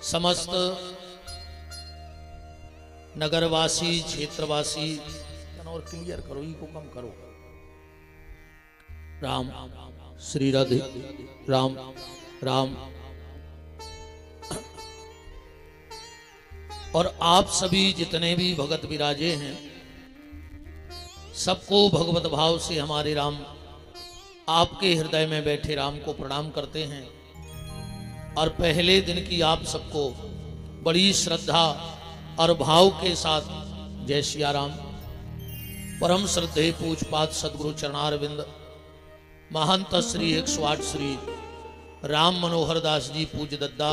समस्त नगरवासी क्षेत्रवासी और क्लियर करो, ई को कम करो। राम श्री राधे राम राम। और आप सभी जितने भी भगत विराजे हैं सबको भगवत भाव से हमारे राम आपके हृदय में बैठे राम को प्रणाम करते हैं। और पहले दिन की आप सबको बड़ी श्रद्धा और भाव के साथ जय सिया राम। परम श्रद्धेय पूजपाद सदगुरु चरणारविंद महंत श्री 108 श्री राम मनोहर दास जी पूज्य दद्दा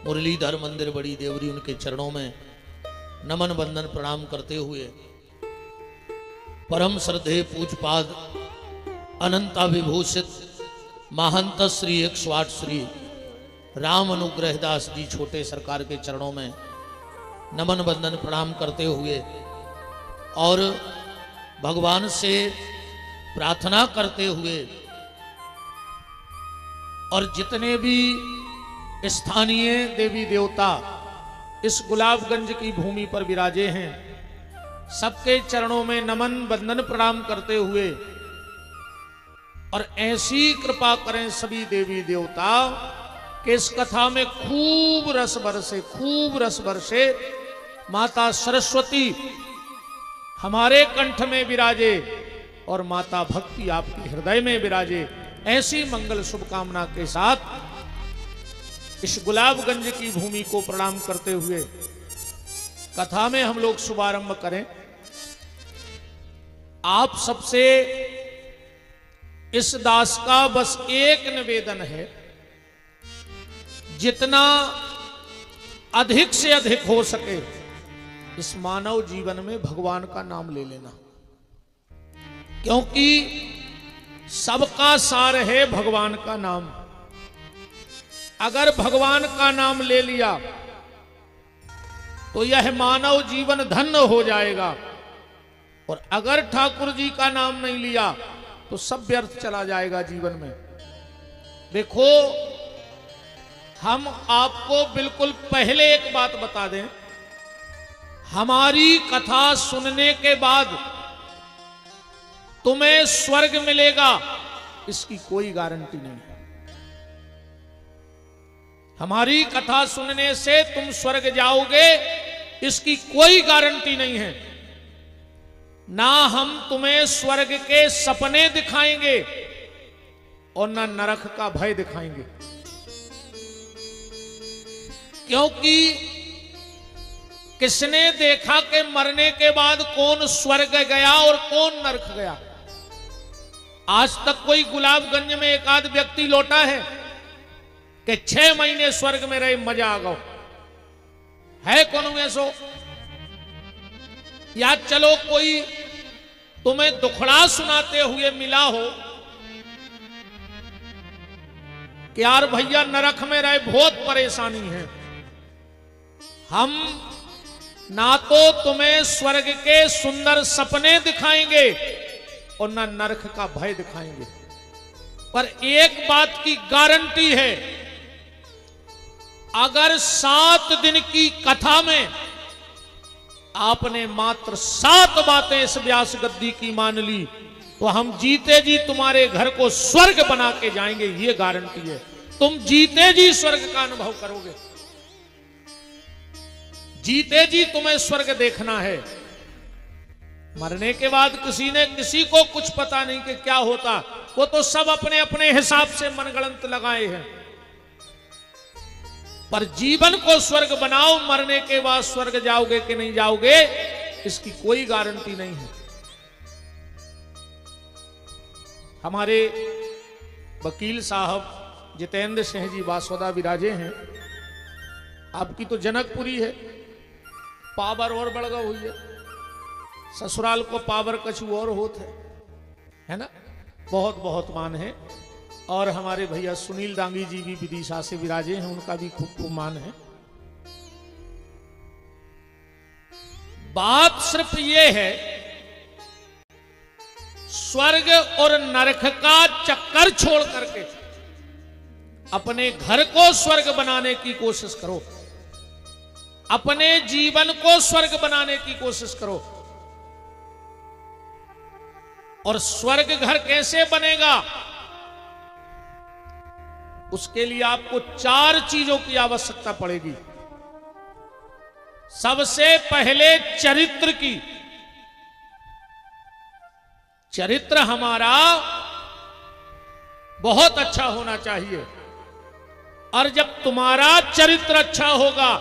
मुरलीधर मंदिर बड़ी देवरी, उनके चरणों में नमन बंदन प्रणाम करते हुए परम श्रद्धेय पूजपाद अनंता विभूषित महंत श्री 108 श्री राम अनुग्रह दास जी छोटे सरकार के चरणों में नमन बंदन प्रणाम करते हुए और भगवान से प्रार्थना करते हुए और जितने भी स्थानीय देवी देवता इस गुलाबगंज की भूमि पर विराजे हैं सबके चरणों में नमन बंदन प्रणाम करते हुए और ऐसी कृपा करें सभी देवी देवता कि इस कथा में खूब रस बरसे माता सरस्वती हमारे कंठ में विराजे और माता भक्ति आपके हृदय में विराजे। ऐसी मंगल शुभकामना के साथ इस गुलाबगंज की भूमि को प्रणाम करते हुए कथा में हम लोग शुभारंभ करें। आप सबसे इस दास का बस एक निवेदन है, जितना अधिक से अधिक हो सके इस मानव जीवन में भगवान का नाम ले लेना, क्योंकि सबका सार है भगवान का नाम। अगर भगवान का नाम ले लिया तो यह मानव जीवन धन्य हो जाएगा, और अगर ठाकुर जी का नाम नहीं लिया तो सब व्यर्थ चला जाएगा जीवन में। देखो, हम आपको बिल्कुल पहले एक बात बता दें, हमारी कथा सुनने के बाद तुम्हें स्वर्ग मिलेगा इसकी कोई गारंटी नहीं है। हमारी कथा सुनने से तुम स्वर्ग जाओगे इसकी कोई गारंटी नहीं है। ना हम तुम्हें स्वर्ग के सपने दिखाएंगे और ना नरक का भय दिखाएंगे, क्योंकि किसने देखा कि मरने के बाद कौन स्वर्ग गया और कौन नरक गया? आज तक कोई गुलाबगंज में एक आध व्यक्ति लौटा है कि 6 महीने स्वर्ग में रहे मजा आ गया है? कौन ऐसो? या चलो कोई तुम्हें दुखड़ा सुनाते हुए मिला हो कि यार भैया नरक में रहे बहुत परेशानी है। हम ना तो तुम्हें स्वर्ग के सुंदर सपने दिखाएंगे और ना नरक का भय दिखाएंगे, पर एक बात की गारंटी है, अगर 7 दिन की कथा में आपने मात्र 7 बातें इस व्यास गद्दी की मान ली तो हम जीते जी तुम्हारे घर को स्वर्ग बना के जाएंगे, ये गारंटी है। तुम जीते जी स्वर्ग का अनुभव करोगे, जीते जी तुम्हें स्वर्ग देखना है। मरने के बाद किसी को कुछ पता नहीं कि क्या होता, वो तो सब अपने अपने हिसाब से मनगढ़ंत लगाए हैं। पर जीवन को स्वर्ग बनाओ, मरने के बाद स्वर्ग जाओगे कि नहीं जाओगे इसकी कोई गारंटी नहीं है। हमारे वकील साहब जितेंद्र सिंह जी बासवदा विराजे हैं। आपकी तो जनकपुरी है, पावर और बढ़ गई हुई है, ससुराल को पावर कछु और होत है ना? बहुत बहुत मान है। और हमारे भैया सुनील दांगी जी भी विदिशा से विराजे हैं, उनका भी खूब खूब मान है। बात सिर्फ ये है, स्वर्ग और नरक का चक्कर छोड़ करके अपने घर को स्वर्ग बनाने की कोशिश करो, अपने जीवन को स्वर्ग बनाने की कोशिश करो। और स्वर्ग घर कैसे बनेगा? उसके लिए आपको 4 चीजों की आवश्यकता पड़ेगी। सबसे पहले चरित्र की। चरित्र हमारा बहुत अच्छा होना चाहिए, और जब तुम्हारा चरित्र अच्छा होगा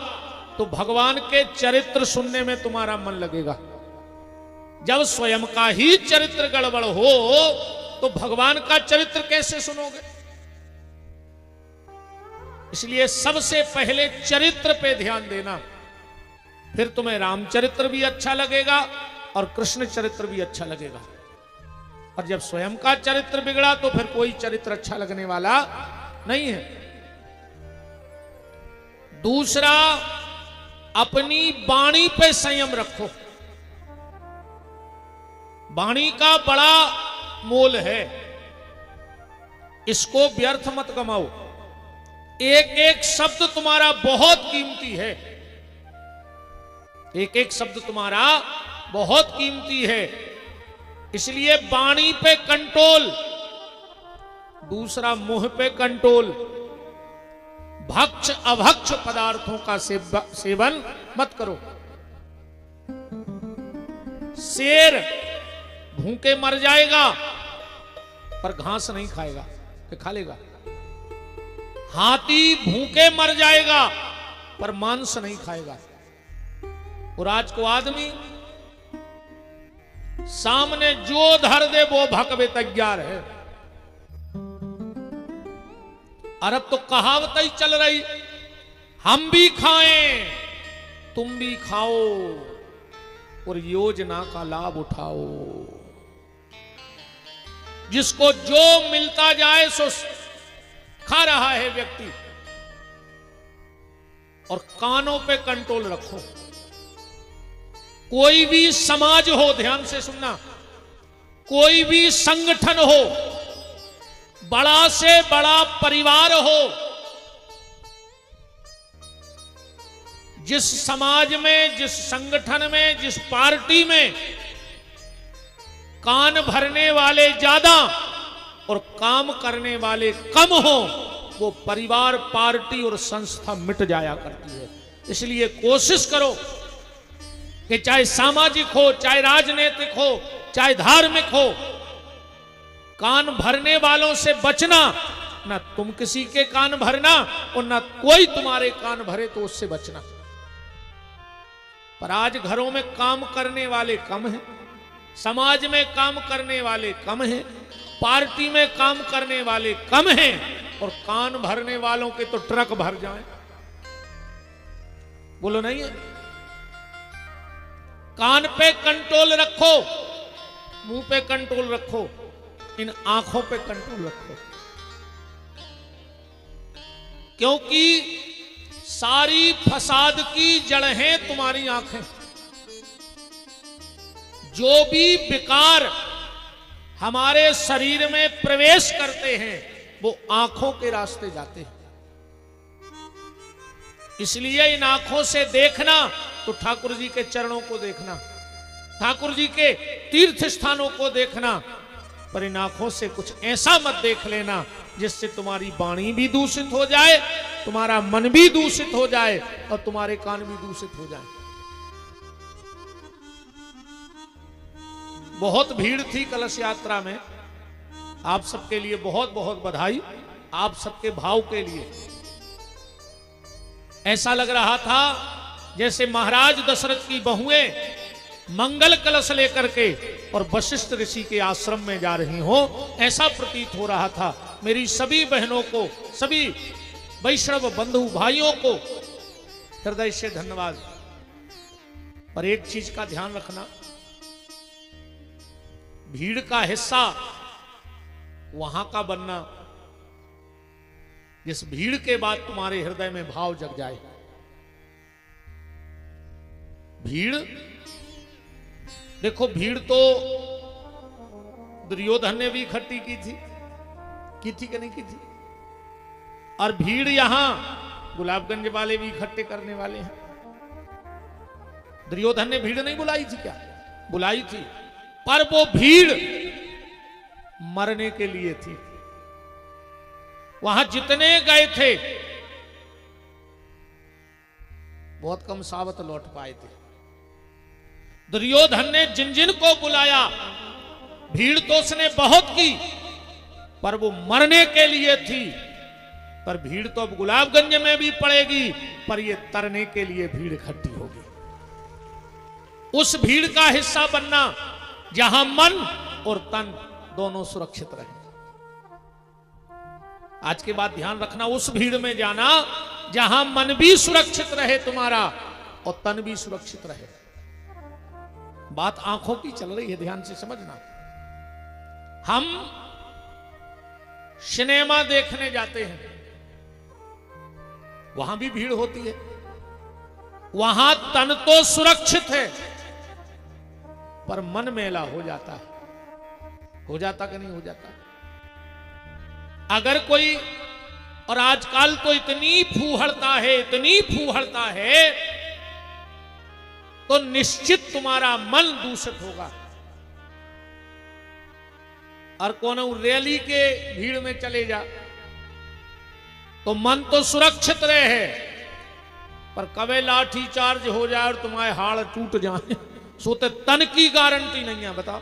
तो भगवान के चरित्र सुनने में तुम्हारा मन लगेगा। जब स्वयं का ही चरित्र गड़बड़ हो तो भगवान का चरित्र कैसे सुनोगे? इसलिए सबसे पहले चरित्र पे ध्यान देना, फिर तुम्हें रामचरित्र भी अच्छा लगेगा और कृष्ण चरित्र भी अच्छा लगेगा। और जब स्वयं का चरित्र बिगड़ा तो फिर कोई चरित्र अच्छा लगने वाला नहीं है। दूसरा, अपनी वाणी पे संयम रखो। वाणी का बड़ा मोल है, इसको व्यर्थ मत गमाओ। एक एक शब्द तुम्हारा बहुत कीमती है, एक एक शब्द तुम्हारा बहुत कीमती है, इसलिए वाणी पे कंट्रोल। दूसरा, मुंह पे कंट्रोल। भक्ष अभक्ष पदार्थों का सेवन मत करो। शेर भूखे मर जाएगा पर घास नहीं खाएगा, कि खा लेगा। हाथी भूखे मर जाएगा पर मांस नहीं खाएगा। और आज को आदमी सामने जो धर दे वो भकवे तैयार है। अरब तो कहावत ही चल रही, हम भी खाएं तुम भी खाओ और योजना का लाभ उठाओ। जिसको जो मिलता जाए सो खा रहा है व्यक्ति। और कानों पे कंट्रोल रखो। कोई भी समाज हो, ध्यान से सुनना, कोई भी संगठन हो, बड़ा से बड़ा परिवार हो, जिस समाज में, जिस संगठन में, जिस पार्टी में कान भरने वाले ज्यादा और काम करने वाले कम हो, वो परिवार, पार्टी और संस्था मिट जाया करती है। इसलिए कोशिश करो कि चाहे सामाजिक हो, चाहे राजनीतिक हो, चाहे धार्मिक हो, कान भरने वालों से बचना। ना तुम किसी के कान भरना और ना कोई तुम्हारे कान भरे तो उससे बचना। पर आज घरों में काम करने वाले कम हैं, समाज में काम करने वाले कम हैं, पार्टी में काम करने वाले कम हैं, और कान भरने वालों के तो ट्रक भर जाएं। बोलो नहीं है? कान पे कंट्रोल रखो, मुंह पे कंट्रोल रखो, इन आंखों पे कंट्रोल रखो। क्योंकि सारी फसाद की जड़ है तुम्हारी आंखें। जो भी विकार हमारे शरीर में प्रवेश करते हैं वो आंखों के रास्ते जाते हैं। इसलिए इन आंखों से देखना तो ठाकुर जी के चरणों को देखना, ठाकुर जी के तीर्थ स्थानों को देखना, पर इन आंखों से कुछ ऐसा मत देख लेना जिससे तुम्हारी वाणी भी दूषित हो जाए, तुम्हारा मन भी दूषित हो जाए और तुम्हारे कान भी दूषित हो जाए। बहुत भीड़ थी कलश यात्रा में। आप सबके लिए बहुत बहुत बधाई, आप सबके भाव के लिए। ऐसा लग रहा था जैसे महाराज दशरथ की बहुएं मंगल कलश लेकर के और वशिष्ठ ऋषि के आश्रम में जा रही हो, ऐसा प्रतीत हो रहा था। मेरी सभी बहनों को, सभी वैष्णव बंधु भाइयों को हृदय से धन्यवाद। पर एक चीज का ध्यान रखना, भीड़ का हिस्सा वहां का बनना जिस भीड़ के बाद तुम्हारे हृदय में भाव जग जाए। भीड़ देखो, भीड़ तो दुर्योधन ने भी इकट्ठी की थी कि नहीं की थी? और भीड़ यहां गुलाबगंज वाले भी इकट्ठे करने वाले हैं। दुर्योधन ने भीड़ नहीं बुलाई थी क्या? बुलाई थी, पर वो भीड़ मरने के लिए थी। वहां जितने गए थे बहुत कम सावत लौट पाए थे। दुर्योधन ने जिन जिन को बुलाया, भीड़ तो उसने बहुत की, पर वो मरने के लिए थी। पर भीड़ तो अब गुलाबगंज में भी पड़ेगी, पर ये तरने के लिए भीड़ इकट्ठी होगी। उस भीड़ का हिस्सा बनना जहां मन और तन दोनों सुरक्षित रहे। आज के बाद ध्यान रखना, उस भीड़ में जाना जहां मन भी सुरक्षित रहे तुम्हारा और तन भी सुरक्षित रहे। बात आंखों की चल रही है, ध्यान से समझना। हम सिनेमा देखने जाते हैं, वहां भी भीड़ होती है। वहां तन तो सुरक्षित है, पर मन मेला हो जाता है। हो जाता कि नहीं हो जाता? अगर कोई, और आजकल तो इतनी फूहड़ता है, इतनी फूहड़ता है, तो निश्चित तुम्हारा मन दूषित होगा। और कौन रैली के भीड़ में चले जा तो मन तो सुरक्षित रहे, पर कभी लाठी चार्ज हो जाए और तुम्हारे हाड़ टूट जाए, सोते तन की गारंटी नहीं है। बताओ,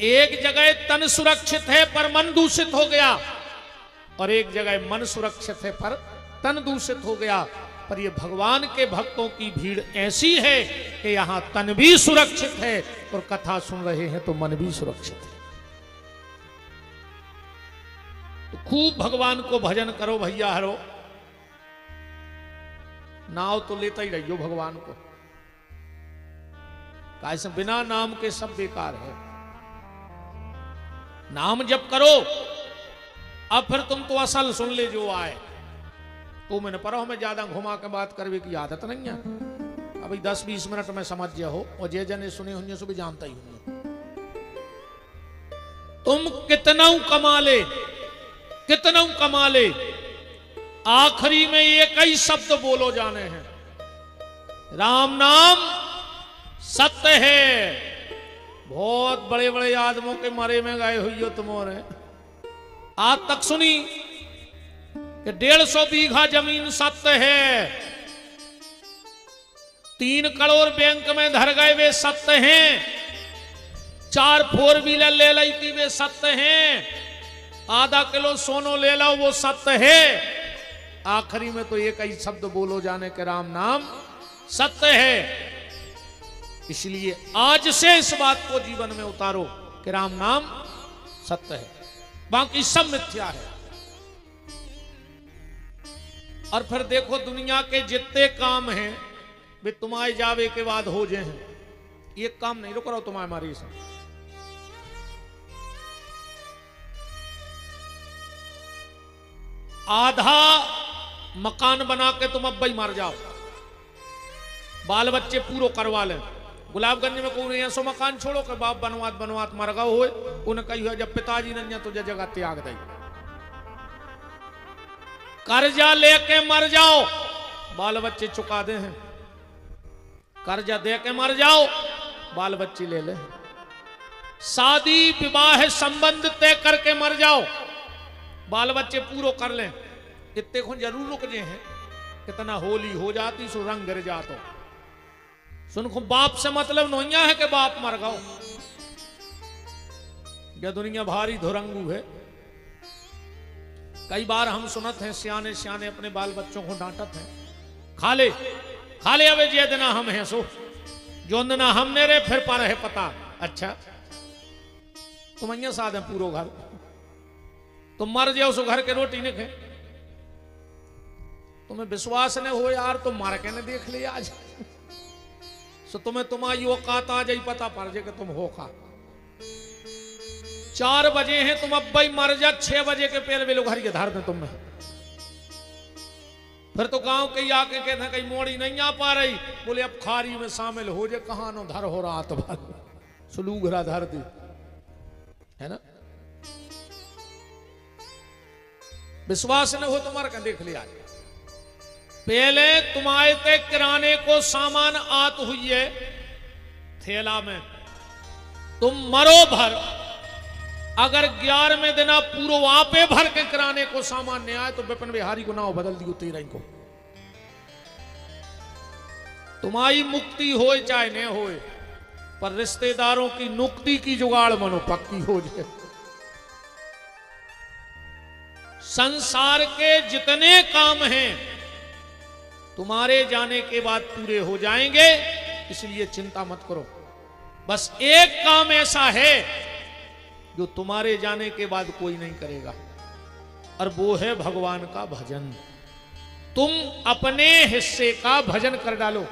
एक जगह तन सुरक्षित है पर मन दूषित हो गया, और एक जगह मन सुरक्षित है पर तन दूषित हो गया। पर ये भगवान के भक्तों की भीड़ ऐसी है कि यहां तन भी सुरक्षित है और कथा सुन रहे हैं तो मन भी सुरक्षित है। तो खूब भगवान को भजन करो भैया हरो, नाव तो लेता ही रहियो भगवान को। कैसे बिना नाम के सब बेकार है। नाम जप करो, अब फिर तुम तो असल सुन ले जो आए। तो मैंने पर हमें ज्यादा घुमा के बात करने की आदत नहीं है। अभी 10-20 मिनट में समझ गया हो, और जे जने सुने होंगे सो भी जानता ही होंगे। तुम कितना कमा ले, आखिरी में एक ही शब्द बोलो जाने हैं, राम नाम सत्य है। बहुत बड़े बड़े आदमों के मरे में गए हुई हो तुम्हारे, आज तक सुनी कि 150 बीघा जमीन सत्य है, 3 करोड़ बैंक में धर गए वे सत्य हैं, 4 4 व्हीलर ले ली थी वे सत्य हैं, आधा किलो सोनो ले लो वो सत्य है। आखिरी में तो एक ही शब्द बोलो जाने के राम नाम सत्य है। इसलिए आज से इस बात को जीवन में उतारो कि राम नाम सत्य है, बाकी सब मिथ्या है। और फिर देखो दुनिया के जितने काम हैं वे तुम्हारे जावे के बाद हो जाए हैं, ये काम नहीं रुक रहा तुम्हारे मारी से। आधा मकान बना के तुम अब भाई मर जाओ, बाल बच्चे पूरो करवा लें। गुलाबगंज में कोई नहीं सो मकान छोड़ो के बाप बनवात मर गए हो, उन्हें कही जब पिताजी नहीं तो जगह त्याग दे, कर्जा लेके मर जाओ, बाल बच्चे चुका दे हैं। कर्जा दे के मर जाओ, बाल बच्चे ले ले। शादी विवाह संबंध तय करके मर जाओ, बाल बच्चे पूरो कर लें। इतने को जरूर रुक जे हैं, कितना होली हो जाती सो रंग गिर जातो। सुन को बाप से मतलब नहीं है कि बाप मर गओ, यह दुनिया भारी धुरंगू है। कई बार हम सुनत हैं सियाने सियाने अपने बाल बच्चों को डांटत हैं, खा ले अबे जे देना हम हैं सो, जो देना हमने रे फिर पर है पता। अच्छा तुम अं साध है पूरो घर, तुम मर जाओ सो घर के रोटी नहीं खे, तुम्हें विश्वास नहीं हो यार तो मार के ने देख लिया आज, सो तुम्हें तुम्हारी औकात आ जाई पता पड़ जाए कि तुम हो खा। 4 बजे हैं तुम अब भाई मर जा, 6 बजे के पहले वे लोग घर के धार में तुम में। फिर तो गांव के आके कहते हैं कहीं मोड़ी नहीं आ पा रही, बोले अब खारी में शामिल हो जाए, कहां नो धर हो रहा तो सुलूघरा धर दी है ना। विश्वास न हो तुम्हारा क्या देख लिया। पहले तुम्हारे ते किराने को सामान आत हुई है थैला में, तुम मरो भर, अगर 11वें दिन पूरो आपे भर के किराने को सामान नहीं आए तो विपिन बिहारी को नाव बदल दियो 13 को। तुम्हारी मुक्ति होए चाहे न होए, पर रिश्तेदारों की नुक्ति की जुगाड़ मनो पक्की हो जाए। संसार के जितने काम हैं तुम्हारे जाने के बाद पूरे हो जाएंगे, इसलिए चिंता मत करो। बस एक काम ऐसा है जो तुम्हारे जाने के बाद कोई नहीं करेगा, और वो है भगवान का भजन। तुम अपने हिस्से का भजन कर डालो।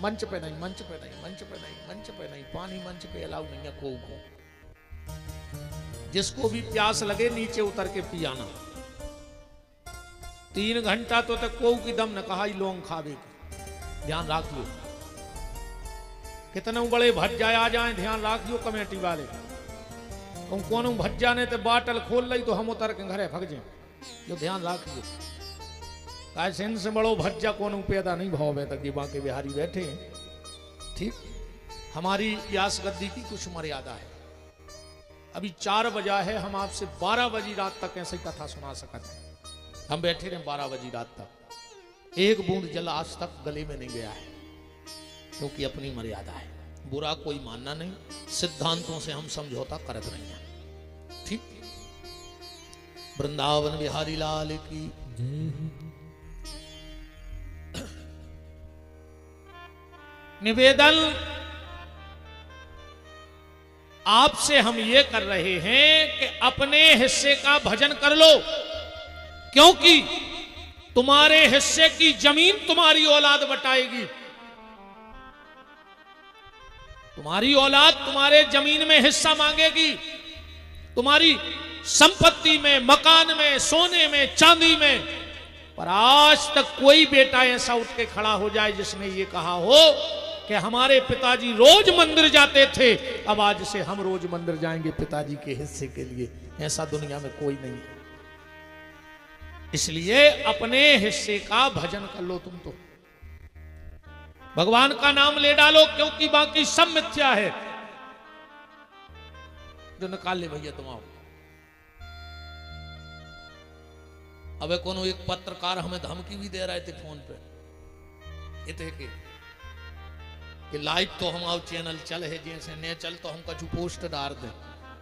मंच पे नहीं, मंच पे नहीं, मंच पे नहीं, मंच पे नहीं, पानी मंच पे अलाउ नहीं है को। जिसको भी प्यास लगे नीचे उतर के पियाना। 3 घंटा तो तक को की दम न कहा लोंग खावे की, ध्यान रखियो। कितने बड़े भज्जा आ जाए ध्यान रखियो कमेटी वाले। तुम कौन भज जाने ते बाटल खोल ली तो हम उतर के घरे भग जाए, जो ध्यान रखियो। कैसे से बड़ो भज्जा कौन पैदा नहीं भाव है तक ये बाके बिहारी बैठे हैं। ठीक, हमारी व्यास गद्दी की कुछ मर्यादा है। अभी 4 बजा है, हम आपसे 12 बजी रात तक ऐसे ही कथा सुना सकते हैं। हम बैठे रहे 12 बजी रात तक, एक बूंद जल आज तक गले में नहीं गया है, क्योंकि अपनी मर्यादा है। बुरा कोई मानना नहीं, सिद्धांतों से हम समझौता करत नहीं है। ठीक, वृंदावन बिहारी लाल की निवेदन आपसे हम ये कर रहे हैं कि अपने हिस्से का भजन कर लो, क्योंकि तुम्हारे हिस्से की जमीन तुम्हारी औलाद बटाएगी। तुम्हारी औलाद तुम्हारे जमीन में हिस्सा मांगेगी, तुम्हारी संपत्ति में, मकान में, सोने में, चांदी में। पर आज तक कोई बेटा ऐसा उठ के खड़ा हो जाए जिसने ये कहा हो कि हमारे पिताजी रोज मंदिर जाते थे, अब आज से हम रोज मंदिर जाएंगे पिताजी के हिस्से के लिए। ऐसा दुनिया में कोई नहीं है। इसलिए अपने हिस्से का भजन कर लो। तुम तो भगवान का नाम ले डालो, क्योंकि बाकी सब मिथ्या है। जो निकाल ले भैया तुम आओ। अबे कोनो एक पत्रकार हमें धमकी भी दे रहे थे फोन पे, इतने कि लाइव तो हम आओ चैनल चल है, जैसे ने चल तो हम कछु पोस्ट डाल दे,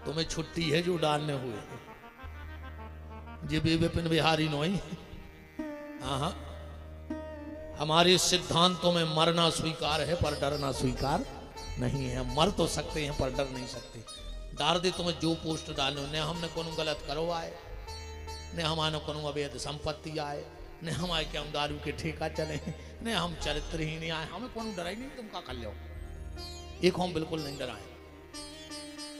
तुम्हें छुट्टी है जो डालने हुए जी विपिन बिहारी नोई। हाँ, हमारे सिद्धांतों में मरना स्वीकार है पर डरना स्वीकार नहीं है। मर तो सकते हैं पर डर नहीं सकते। डाल दे तुम्हें जो पोस्ट डालने, ने हमने कोनो गलत करो आए, ने हमारे कोनो अवैध संपत्ति आए, ने हमारे क्या हम दारू के ठेका चले, ने हम चरित्र ही नहीं आए, हमें कोनो डराई नहीं। तुम का कर लो, एक हम बिल्कुल नहीं डराए।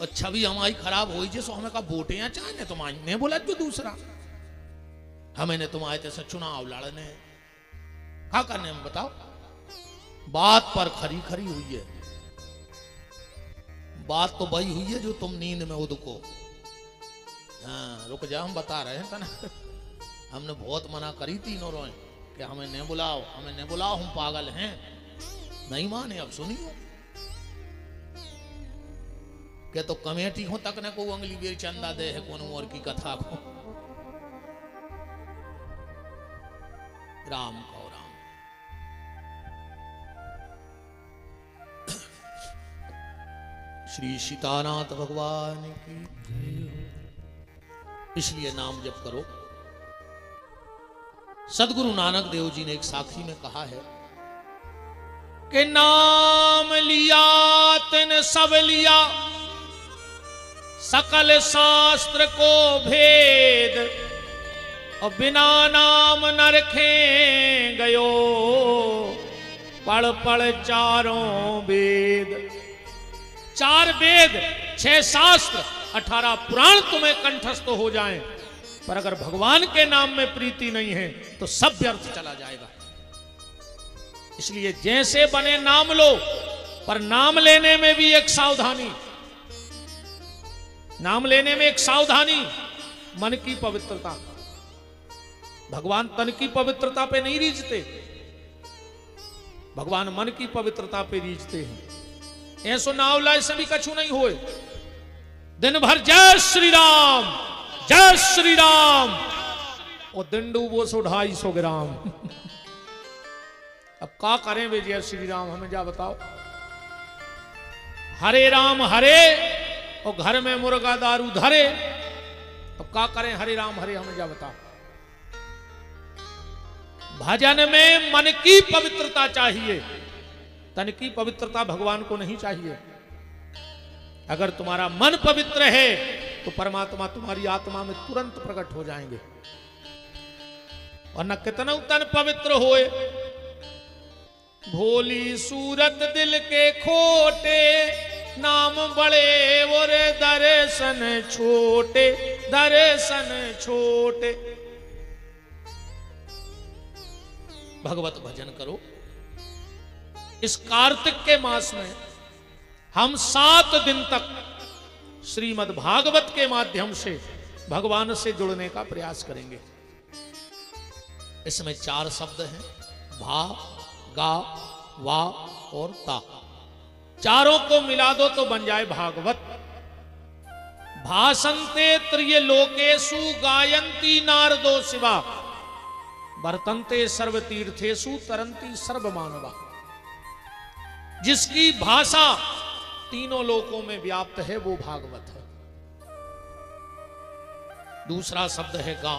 और छवि हमारी खराब हो जैसो हमें का वोटे या चाहे तुम्हारी ने बोला जो दूसरा हमें ने तुम आए थे चुनाव लड़ने, क्या करने हम बताओ। बात पर खरी खरी हुई है, बात तो वही हुई है जो तुम नींद में उदको। हाँ रुक जा, हम बता रहे हैं ना। हमने बहुत मना करी थी नो रोए कि हमें नहीं बुलाओ, हमें नहीं बुलाओ, हम पागल हैं। नहीं माने, अब सुनियो के तो कमेटी हो तक ने को अंगली बेर चंदा दे है कोनो और की कथा को। राम को राम। श्री सीतानाथ भगवान की। इसलिए नाम जप करो। सदगुरु नानक देव जी ने एक साखी में कहा है कि नाम लिया तिन सब लिया, सकल शास्त्र को भेद, और बिना नाम न रखे गयो, पढ़ पढ़ चारों वेद। 4 वेद, 6 शास्त्र, 18 पुराण तुम्हें कंठस्थ हो जाएं, पर अगर भगवान के नाम में प्रीति नहीं है तो सब व्यर्थ चला जाएगा। इसलिए जैसे बने नाम लो, पर नाम लेने में भी एक सावधानी। नाम लेने में एक सावधानी, मन की पवित्रता। भगवान तन की पवित्रता पे नहीं रीझते, भगवान मन की पवित्रता पे रीझते हैं। ऐसो नावला सभी कछु नहीं होए, दिन भर जय श्री राम जय श्री राम, और दिन डूबो सो 250 ग्राम। अब क्या करें वे जय श्री राम, हमें जा बताओ। हरे राम हरे और घर में मुर्गा दारू धरे, अब क्या करें हरे राम हरे, हमें जा बताओ। भजन में मन की पवित्रता चाहिए, तन की पवित्रता भगवान को नहीं चाहिए। अगर तुम्हारा मन पवित्र है तो परमात्मा तुम्हारी आत्मा में तुरंत प्रकट हो जाएंगे। और न कितना तन पवित्र होए, भोली सूरत दिल के खोटे, नाम बड़े और दर्शन छोटे, दर्शन छोटे। भगवत भजन करो। इस कार्तिक के मास में हम 7 दिन तक श्रीमद् भागवत के माध्यम से भगवान से जुड़ने का प्रयास करेंगे। इसमें 4 शब्द हैं, भा, गा, वा और ता। चारों को मिला दो तो बन जाए भागवत। भासन्ते त्रिय लोकेषु गायन्ति नारदो शिवा, वर्तन्ते सर्व तीर्थेषु तरन्ति सर्व मानवा। जिसकी भाषा तीनों लोकों में व्याप्त है वो भागवत है। दूसरा शब्द है गा,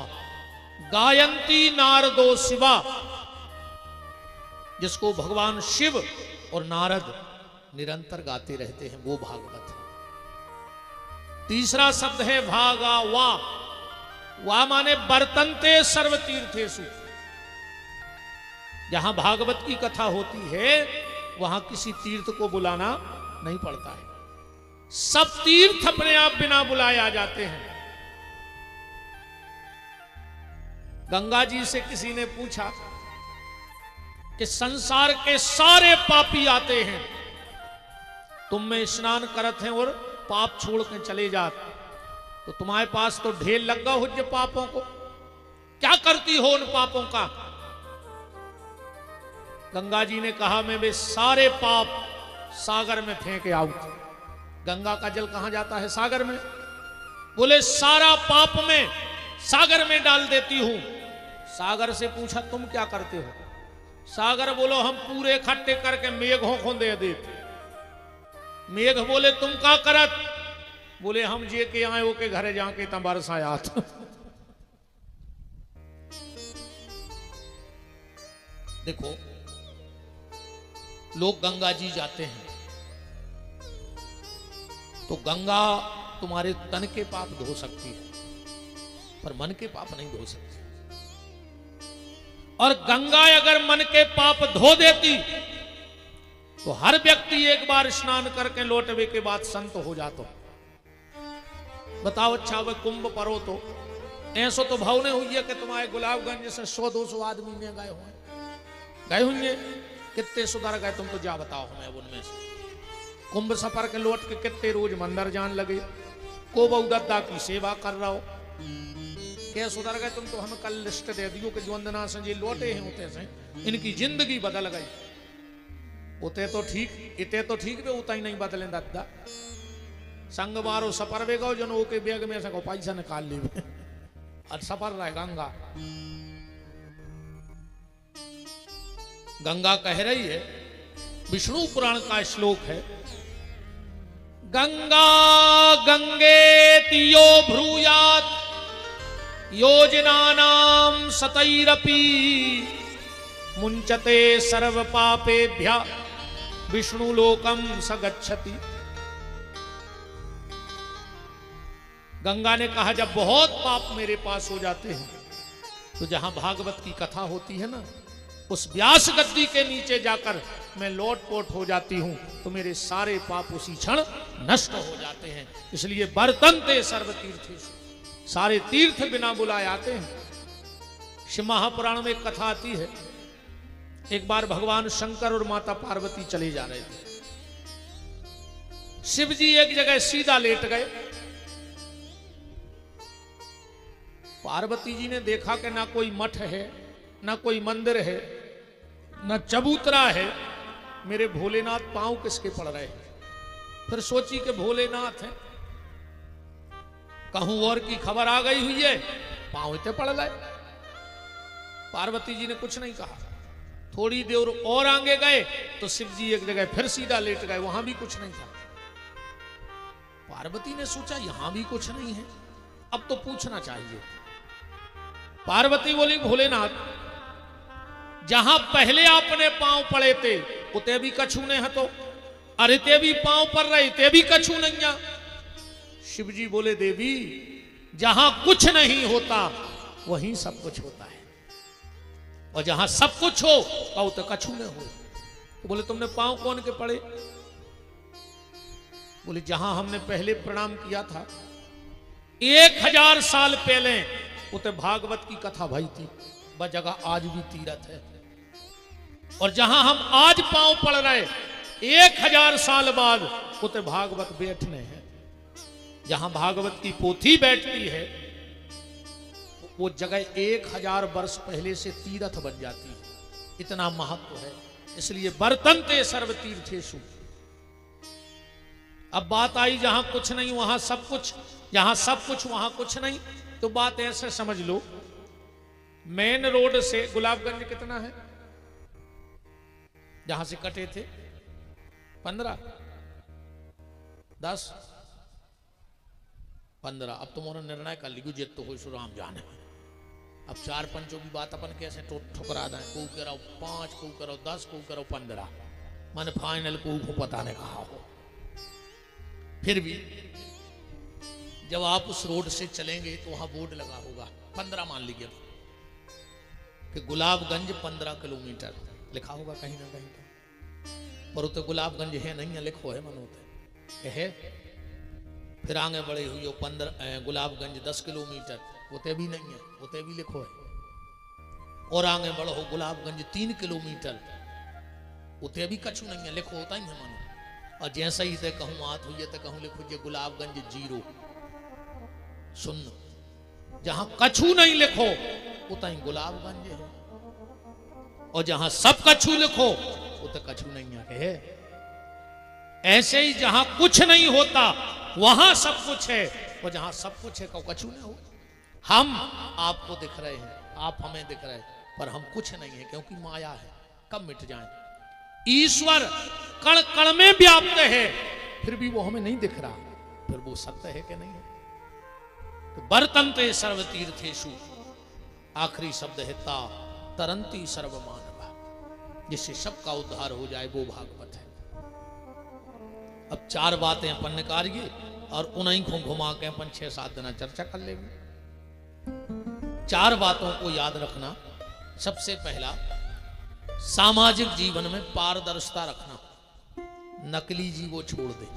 गायन्ति नारदो शिवा, जिसको भगवान शिव और नारद निरंतर गाते रहते हैं वो भागवत है। तीसरा शब्द है भागा वा, वा माने वर्तन्ते सर्व तीर्थेषु। जहां भागवत की कथा होती है वहां किसी तीर्थ को बुलाना नहीं पड़ता है, सब तीर्थ अपने आप बिना बुलाए आ जाते हैं। गंगा जी से किसी ने पूछा कि संसार के सारे पापी आते हैं, तुम में स्नान करत हैं और पाप छोड़ के चले जाते, तो तुम्हारे पास तो ढेर लगा हो जो पापों को, क्या करती हो उन पापों का? गंगा जी ने कहा मैं वे सारे पाप सागर में फेंक आऊं। गंगा का जल कहां जाता है? सागर में। बोले सारा पाप में सागर में डाल देती हूं। सागर से पूछा तुम क्या करते हो? सागर बोलो हम पूरे इकट्ठे करके मेघों को दे देते। मेघ बोले तुम क्या करत? बोले हम जे के आए हो के घरे जाके तब बरसायात। देखो लोग गंगा जी जाते हैं तो गंगा तुम्हारे तन के पाप धो सकती है पर मन के पाप नहीं धो सकती। और गंगा अगर मन के पाप धो देती तो हर व्यक्ति एक बार स्नान करके लौटने के बाद संत हो जाता। बताओ अच्छा वह कुंभ परो तो ऐसो तो भाव नहीं हुई है कि तुम्हारे गुलाबगंज से 100-200 आदमी ने गए होंगे। कितने सुधर गए तुम तो जा बताओ हमें उनमें से। कुंभ सफर के लौट के कितने रोज मंदिर जान लगे, को बहुदत्ता की सेवा कर रहा हो। क्या सुधर गए तुम तो हमें कल लिस्ट दे दियो कि जो वंदना से जी लौटे हैं उते से इनकी जिंदगी बदल गई। उते तो ठीक इते तो ठीक भी उतना ही नहीं बदले दादा। संग मारो सफर वे गो जनो के बैग में से को पैसा निकाल ली और सफर रहे गंगा। गंगा कह रही है, विष्णु पुराण का श्लोक है, गंगा गंगेति यो ब्रूयात् योजनानां सतैरपि मुंचते सर्व पापेभ्यः विष्णु लोकम स गच्छति। गंगा ने कहा जब बहुत पाप मेरे पास हो जाते हैं तो जहां भागवत की कथा होती है ना, उस व्यास गद्दी के नीचे जाकर मैं लोटपोट हो जाती हूं तो मेरे सारे पाप उसी क्षण नष्ट हो जाते हैं। इसलिए वर्तन्ते सर्व तीर्थेषु, सारे तीर्थ बिना बुलाए आते हैं। शिव महापुराण में एक कथा आती है, एक बार भगवान शंकर और माता पार्वती चले जा रहे थे। शिव जी एक जगह सीधा लेट गए पार्वती जी ने देखा कि ना कोई मठ है, ना कोई मंदिर है, ना चबूतरा है, मेरे भोलेनाथ पांव किसके पड़ रहे हैं। फिर सोची कि भोलेनाथ है, कहूं और की खबर आ गई हुई है, पांव इतने पड़ रहे। पार्वती जी ने कुछ नहीं कहा। थोड़ी देर और आगे गए तो शिव जी एक जगह फिर सीधा लेट गए, वहां भी कुछ नहीं था। पार्वती ने सोचा यहां भी कुछ नहीं है, अब तो पूछना चाहिए। पार्वती बोली भोलेनाथ, जहां पहले आपने पांव पड़े थे उते भी कछु ने हतो, अरे ते भी पांव पड़ रहे ते भी कछु नहीं। शिव जी बोले देवी, जहां कुछ नहीं होता वहीं सब कुछ होता है, और जहां सब कुछ हो पाओ तो कछु न हो। तो बोले तुमने पांव कौन के पड़े? बोले जहां हमने पहले प्रणाम किया था 1000 साल पहले, उते भागवत की कथा भाई थी, वह जगह आज भी तीरथ है। और जहां हम आज पांव पड़ रहे 1000 साल बाद, उते भागवत बैठने हैं। जहां भागवत की पोथी बैठती है वो जगह 1000 वर्ष पहले से तीर्थ बन जाती है। इतना महत्व है, इसलिए बर्तनते सर्व तीर्थेषु। अब बात आई जहां कुछ नहीं वहां सब कुछ, जहां सब कुछ वहां कुछ नहीं। तो बात ऐसे समझ लो, मेन रोड से गुलाबगंज कितना है? जहां से कटे थे 15, 10, 15। अब तुम्हारा निर्णय कर लीजिए, जित तो हो सुराम जाने। अब 4 पंचों की बात अपन कैसे ठुकरा दें? को करो 5, को करो 10, को करो 15, मन फाइनल को पता नहीं कहा हो। फिर भी जब आप उस रोड से चलेंगे तो वहां बोर्ड लगा होगा 15 मान लीजिए कि गुलाबगंज 15 किलोमीटर लिखा होगा कहीं ना कहीं। पर उते गुलाबगंज है नहीं है, लिखो है मनोते है। फिर आगे बढ़े हुई 15 गुलाबगंज 10 किलोमीटर, उते भी नहीं है, उते भी लिखो है। और आगे बढ़ो गुलाबगंज 3 किलोमीटर, उते भी कछु नहीं है, लिखो होता ही है मानो। और जैसे ही ते कहूं आत हुई तो कहूं लिखो जे गुलाबगंज 0 सुन। जहां कछु नहीं लिखो उतना ही गुलाबगंज है, और जहां सब कछु लिखो उतना कछु नहीं है। ऐसे ही जहां कुछ नहीं होता वहां सब कुछ है, और जहां सब कुछ है कछु नहीं हो। हम आपको दिख रहे हैं, आप हमें दिख रहे हैं, पर हम कुछ नहीं है, क्योंकि माया है, कब मिट जाए। ईश्वर कण कण में व्याप्त है, फिर भी वो हमें नहीं दिख रहा, फिर वो सत्य है कि नहीं है। तो बर्तनते सर्व तीर्थेषु, आखिरी शब्द है ता तरंती सर्व मानवा, जिससे सबका उद्धार हो जाए, वो भागवत है। अब 4 बातें अपन निकालिए और उन्हीं को घुमा के अपन 6-7 दिन चर्चा कर लेंगे। 4 बातों को याद रखना। सबसे पहला, सामाजिक जीवन में पारदर्शिता रखना। नकली जी वो छोड़ दे।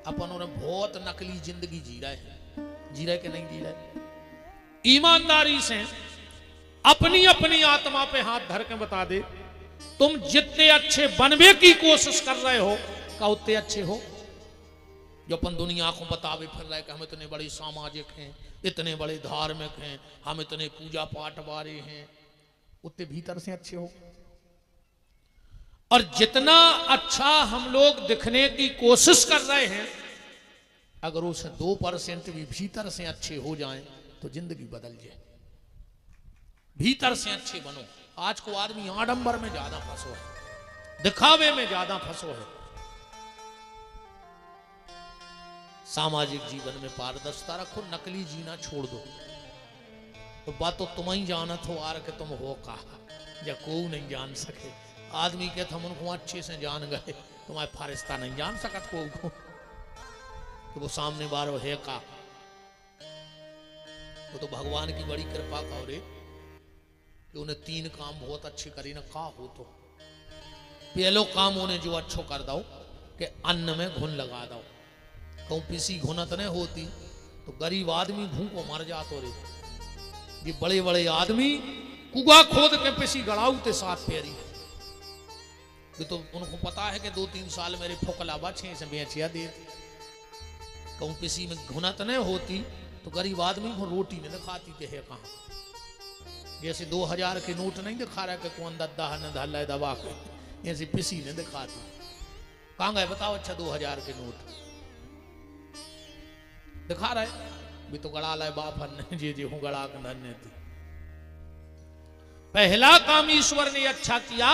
अपन और बहुत नकली जिंदगी जी रहे कि नहीं जी रहे। ईमानदारी से अपनी अपनी आत्मा पे हाथ धर के बता दे, तुम जितने अच्छे बनने की कोशिश कर रहे हो का उतने अच्छे हो। जो अपन दुनिया को बतावे फिर रहे कि हम इतने बड़े सामाजिक हैं, इतने बड़े धार्मिक हैं, हम इतने पूजा पाठ वाले हैं, उतने भीतर से अच्छे हो। और जितना अच्छा हम लोग दिखने की कोशिश कर रहे हैं, अगर उसे 2% भी भीतर से अच्छे हो जाएं तो जिंदगी बदल जाए। भीतर से अच्छे बनो। आज को आदमी आडंबर में ज्यादा फंसो है, दिखावे में ज्यादा फंसो है। सामाजिक जीवन में पारदर्शिता रखो, नकली जीना छोड़ दो। तो बात तो तुम ही जानत हो आर के तुम हो कहा, या कोई नहीं जान सके। आदमी के हम उनको अच्छे से जान गए, तुम्हारे फारिस्ता नहीं जान सकत को कि वो सामने बार है का। वो तो भगवान की बड़ी कृपा का रे कि उन्हें 3 काम बहुत अच्छे करी ना का हो। तो पहलो काम उन्हें जो अच्छो कर दो कि अन्न में घुन लगा दो। कहूँ पिसी घुनत नहीं होती तो गरीब आदमी भूखों मर जातो रे। ये बड़े बड़े आदमी कुआ खोद के पिसी गड़ाऊते 7 पैरी। तो उनको पता है कि 2-3 साल मेरे फोकला बचे से बेचिया दे। कहूँ पिसी में घुनत नहीं होती तो गरीब आदमी को रोटी नहीं दिखाती के है कहाँ। जैसे 2000 के नोट नहीं दिखा रहा कि कौन दद्दा न धल्ला दबा के, ऐसे पिसी नहीं दिखाती। कहाँ गए बताओ? अच्छा 2000 के नोट दिखा रहा है भी तो गड़ा लाए बाप ने जे हूं गड़ा के धन्य थी। पहला काम ईश्वर ने अच्छा किया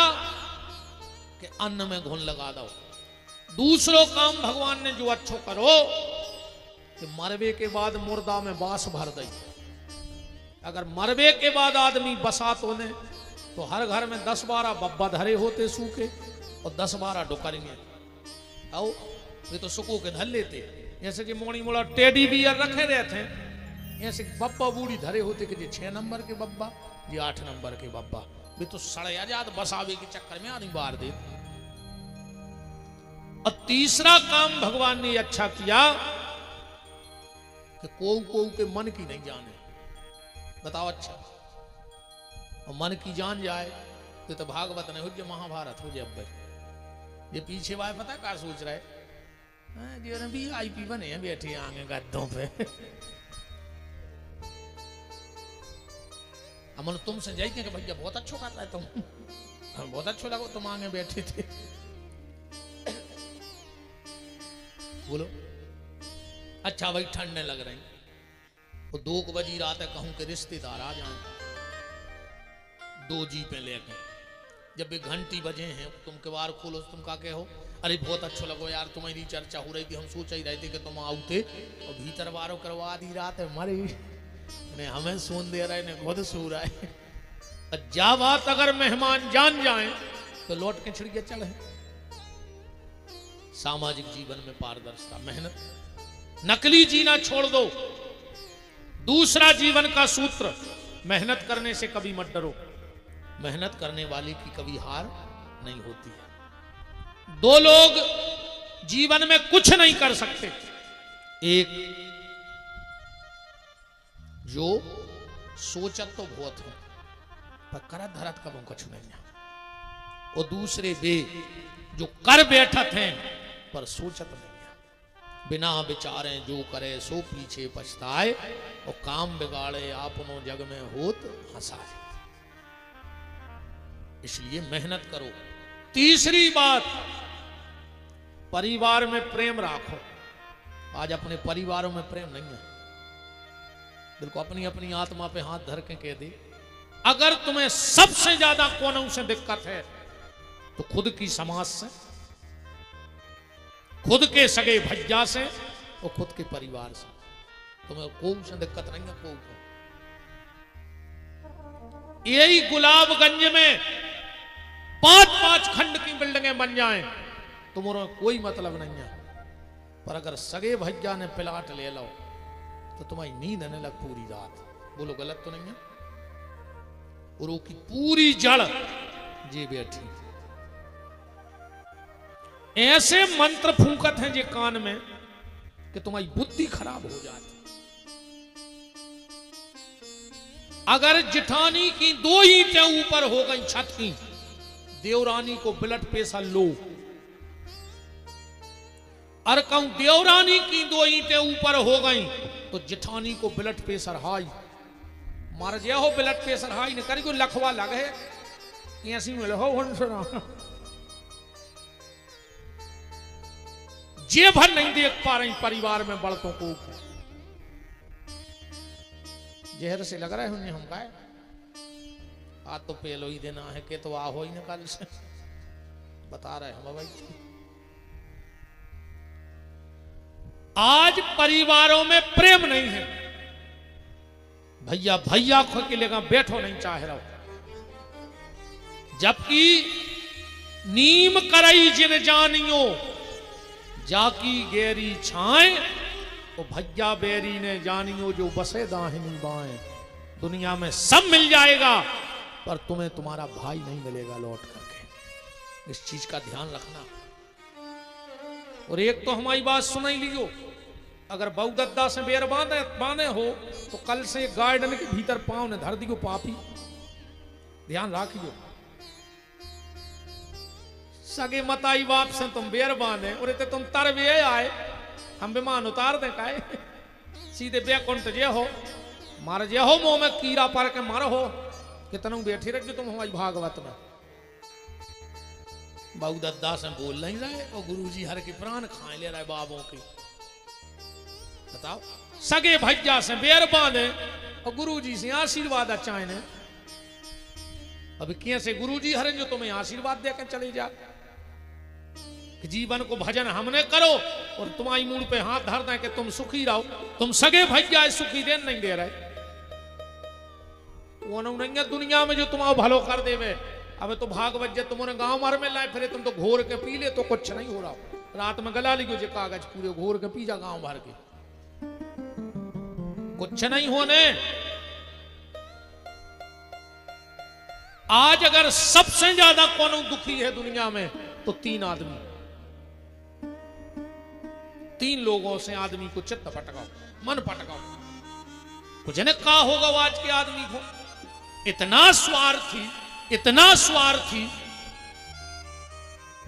कि अन्न में घुन लगा दो। दूसरो काम भगवान ने जो अच्छो करो कि मरवे के बाद मुर्दा में बास भर दई। अगर मरवे के बाद आदमी बसात होने तो हर घर में 10-12 बब्बा धरे होते सूखे और 10-12 डुकरेंगे। आओ ये तो सुको के धर लेते, जैसे कि मोड़ी मोड़ा टेडी बियर रखे रहते हैं, ऐसे बब्बा बूढ़ी धरे होते कि 6 नंबर के बब्बा, जी 8 नंबर के बब्बा भी तो सड़े आजाद बसावे के चक्कर में आदमी बाहर दे। और तीसरा काम भगवान ने अच्छा किया कि को के मन की नहीं जाने। बताओ अच्छा, और मन की जान जाए तो भागवत नहीं हो जाए, महाभारत हो जाए। अब ये पीछे वाले पता क्या सोच रहा है, जी VIP बने हैं बैठे आगे गद्दों पे। अमन तुमसे जाइए कि भैया बहुत अच्छा कर रहा है तुम, बहुत अच्छा लगा तुम आगे बैठे थे। बोलो अच्छा भाई ठंडने लग रही, तो 2 बजे रात है, कहूं के रिश्तेदार आ जाए 2 जीपें लेके। जब भी घंटी बजे हैं तुम किवाड़ खोलो, तुम का के हो अरे बहुत अच्छा लगो यार, तुम्हारी चर्चा हो रही थी, हम सोच ही रहे थे कि तुम आउते, और भीतर बारो करवा दी रात है मरी ने हमें सुन दे रहे ने खुद सो रहा है। जा बात अगर मेहमान जान जाए तो लौट के छिड़के चले। सामाजिक जीवन में पारदर्शिता, मेहनत, नकली जीना छोड़ दो। दूसरा जीवन का सूत्र, मेहनत करने से कभी मत डरो। मेहनत करने वाले की कभी हार नहीं होती है। 2 लोग जीवन में कुछ नहीं कर सकते, एक जो सोचत तो बहुत है पर करत धरत कब कुछ नहीं है, और दूसरे वे जो कर बैठत हैं पर सोचत नहीं है। बिना विचारे जो करे सो पीछे पछताए, और काम बिगाड़े आपनो जग में होत हंसाए। इसलिए मेहनत करो। तीसरी बात, परिवार में प्रेम राखो। आज अपने परिवारों में प्रेम नहीं है। बिल्कुल अपनी अपनी आत्मा पे हाथ धर के कह दे, अगर तुम्हें सबसे ज्यादा कोनों से दिक्कत है तो खुद की समाज से, खुद के सगे भज्जा से, और खुद के परिवार से। तुम्हें कोई से दिक्कत नहीं है, कोई। यही गुलाबगंज में 5-5 खंड की बिल्डिंगें बन जाएं, तुम्हारा कोई मतलब नहीं है, पर अगर सगे भज्जा ने प्लाट ले लो तो तुम्हारी नींद आने लग पूरी रात। बोलो गलत तो नहीं है? और वो की पूरी जड़ जे बैठी। ऐसे मंत्र फूंकत हैं जे कान में कि तुम्हारी बुद्धि खराब हो जाती। अगर जिठानी की 2 ईंटें ऊपर हो गई छत की, देवरानी को ब्लड प्रेशर लो। और कहूं देवरानी की 2 ईंटें ऊपर हो गई तो जिठानी को ब्लड प्रेशर हाई। मर गया हो ब्लड प्रेशर हाई, न करी कोई लखवा लगे ऐसी मिले हो जे भर नहीं देख पा रही परिवार में बड़कों को। जहर से लग रहा है उन्हें, हम गाए आज तो पेलो ही देना है कि तो आहो ही न कल से बता रहे हम भाई। आज परिवारों में प्रेम नहीं है। भैया भैया खो के लेगा बैठो नहीं चाह रहा, जबकि नीम करई जिन जानियो जाकी गेरी छाए, तो भैया बेरी ने जानियो जो बसे दाहिनी बाएं। दुनिया में सब मिल जाएगा पर तुम्हें तुम्हारा भाई नहीं मिलेगा लौट करके। इस चीज का ध्यान रखना। और एक तो हमारी बात सुन ही लियो, अगर बहुदद्दा से बेर बांधे हो तो कल से गार्डन के भीतर पांव ने धर दियो पापी। ध्यान रखियो। सगे मताई बाप से तुम बेर बांधे और तुम तर वे आए, हम विमान उतार दे काए। सीधे बैकुंठ जे हो मार जे हो मुंह में कीड़ा पर के मार हो कितनों बैठी रख जो तुम हमारी भागवत में बाबू दद्दा से बोल नहीं रहे और गुरुजी हर के प्राण खाए ले रहे बाबों की। बताओ सगे भैया से बेर बांधे और गुरुजी से आशीर्वाद चाहे ने। अभी कैसे गुरुजी हरे जो तुम्हें आशीर्वाद देकर चले जा कि जीवन को भजन हमने करो और तुम्हारी मूड पे हाथ धर दें कि तुम सुखी रहो। तुम सगे भैया सुखी देन नहीं दे रहे। वो नहीं है दुनिया में जो तुम्हारा भलो कर देवे। अब तो भागवत जे तुमने गांव मार में लाए फिर तुम तो घोर के पी ले तो कुछ नहीं हो रहा। रात में गला लिखो जो कागज पूरे घोर के पी जा गांव भर के कुछ नहीं होने। आज अगर सबसे ज्यादा कौन दुखी है दुनिया में तो 3 आदमी, 3 लोगों से आदमी को चित्त पटकाओ मन पटकाओ। कुछ ने कहा होगा आज के आदमी को इतना स्वार्थी